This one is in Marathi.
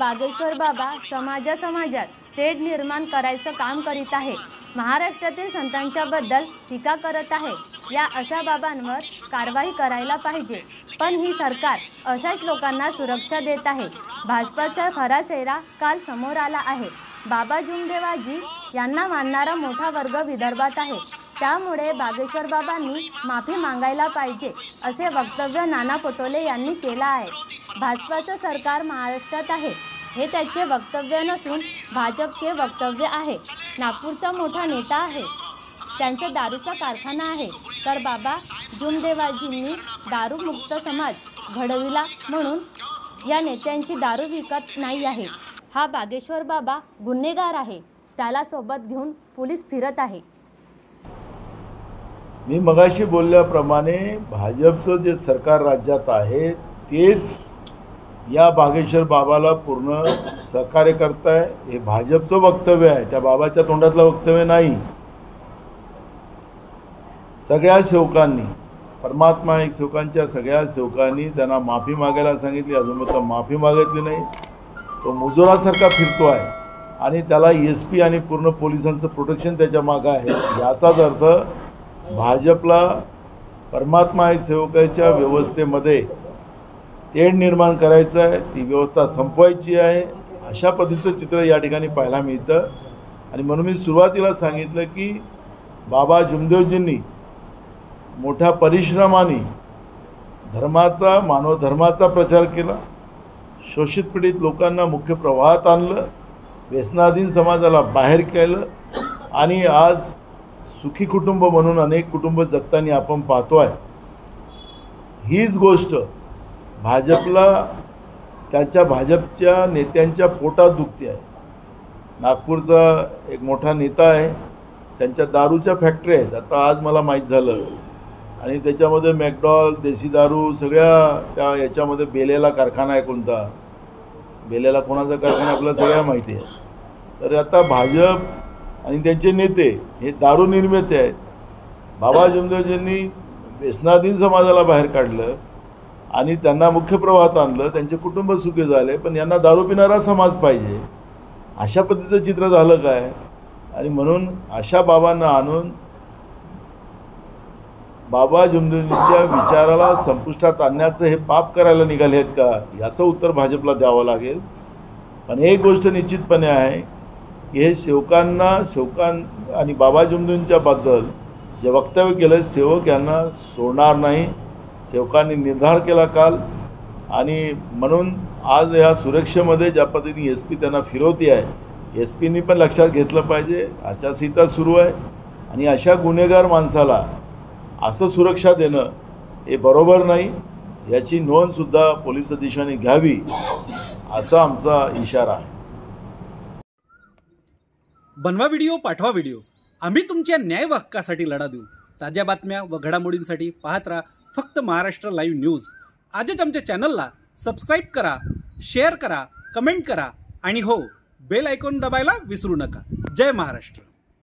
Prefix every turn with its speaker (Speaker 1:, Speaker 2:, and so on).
Speaker 1: बागेश्वर बाबा समाजात तेढ निर्माण करायचं काम करीत आहे। महाराष्ट्रातील संतांच्या बद्दल टीका करत आहे। या अशा बाबांवर कारवाई करायला पाहिजे, पण ही सरकार अशाच लोकांना सुरक्षा देत आहे। भाजपचा खरा चेहरा काल समोर आला आहे। बाबा जुमदेवाजी यांना मानणारा मोठा वर्ग विदर्भात आहे, त्यामुळे बागेश्वर बाबांनी माफी मागायला पाहिजे असे वक्तव्य नाना पटोले यांनी केले आहे। भाजपचं सरकार महाराष्ट्रात आहे हे त्याचे वक्तव्य नसून भाजपचे वक्तव्य आहे। नागपूरचा मोठा नेता आहे, त्यांचा दारूचा कारखाना आहे, तर बाबा जुमदेवाजींनी दारूमुक्त समाज घडविला म्हणून या नेत्यांची दारू विकत नाही आहे। हा बागेश्वर बाबा गुन्हेगार आहे, त्याला सोबत घेऊन पोलीस फिरत आहे।
Speaker 2: मी मगाशी बोलल्याप्रमाणे भाजपचं जे सरकार राज्यात आहे तेच या बागेश्वर बाबाला पूर्ण सहकार्य करताय। हे भाजपचं वक्तव्य आहे, त्या बाबाच्या तोंडातलं वक्तव्य नाही। सगळ्या सेवकांनी, परमात्मा एक सेवकांच्या सगळ्या सेवकांनी त्यांना माफी मागायला सांगितली, अजून माफी मागितली नाही। तो मुजोरासारखा फिरतो आहे आणि त्याला SP आणि पूर्ण पोलिसांचं प्रोटेक्शन त्याच्या मागे आहे। याचाच अर्थ भाजपला परमात्मा एक सेवकाच्या व्यवस्थेमध्ये तेढ निर्माण करायचं आहे, ती व्यवस्था संपवायची आहे, अशा पद्धतीचं चित्र या ठिकाणी पाहायला मिळतं। आणि म्हणून मी सुरुवातीला सांगितलं की बाबा जुमदेवजींनी मोठ्या परिश्रमाने धर्माचा, मानव धर्माचा प्रचार केला, शोषित पीडित लोकांना मुख्य प्रवाहात आणलं, व्यसनाधीन समाजाला बाहेर केलं आणि आज सुखी कुटुंब म्हणून अनेक कुटुंब जगताना आपण पाहतोय। हीच गोष्ट भाजपला, त्याच्या भाजपच्या नेत्यांच्या पोटात दुखते आहे। नागपूरचा एक मोठा नेता आहे, त्यांच्या दारूच्या फॅक्टरी आहेत, आता आज मला माहीत झालं, आणि त्याच्यामध्ये मॅकडॉल, देशी दारू सगळ्या त्या याच्यामध्ये बेलेला कारखाना आहे। कोणता बेलेला कोणाचा कारखाना आपल्याला सगळ्या माहिती आहे। तर आता भाजप आणि त्यांचे नेते हे दारू निर्माते आहेत। बाबा जुमदेवजींनी व्यसनाधीन समाजाला बाहेर काढलं आणि त्यांना मुख्य प्रवाहात आणलं, त्यांचे कुटुंब सुखी झाले, पण यांना दारू पिणारा समाज पाहिजे, अशा पद्धतीचं चित्र झालं काय? आणि म्हणून अशा बाबांना आणून बाबा जुमदेवजींच्या विचाराला संपुष्टात आणण्याचं हे पाप करायला निघाले आहेत का, याचं उत्तर भाजपला द्यावं लागेल। पण एक गोष्ट निश्चितपणे आहे की हे सेवकांना आणि बाबा जुमदेवजींच्या बद्दल जे वक्तव्य केलं, सेवक यांना सोडणार नाही। सेवकांनी निर्धार केला काल, आणि म्हणून आज या सुरक्षेमध्ये ज्या पद्धतीने SP त्यांना फिरवती आहे, SPनी पण लक्षात घेतलं पाहिजे, आचारसंहिता सुरू आहे आणि अशा गुन्हेगार माणसाला असं सुरक्षा देणं हे बरोबर नाही, याची नोंदसुद्धा पोलीस अधीक्षकांनी घ्यावी असा आमचा इशारा आहे।
Speaker 3: बनवा व्हिडिओ, पाठवा व्हिडिओ, आम्ही तुमच्या न्याय हक्कासाठी लढा देऊ। ताज्या बातम्या व घडामोडींसाठी पाहत राहा फक्त महाराष्ट्र लाईव्ह न्यूज। आजच आमच्या चॅनलला सबस्क्राईब करा, शेअर करा, कमेंट करा आणि हो, बेल आयकॉन दबायला विसरू नका। जय महाराष्ट्र।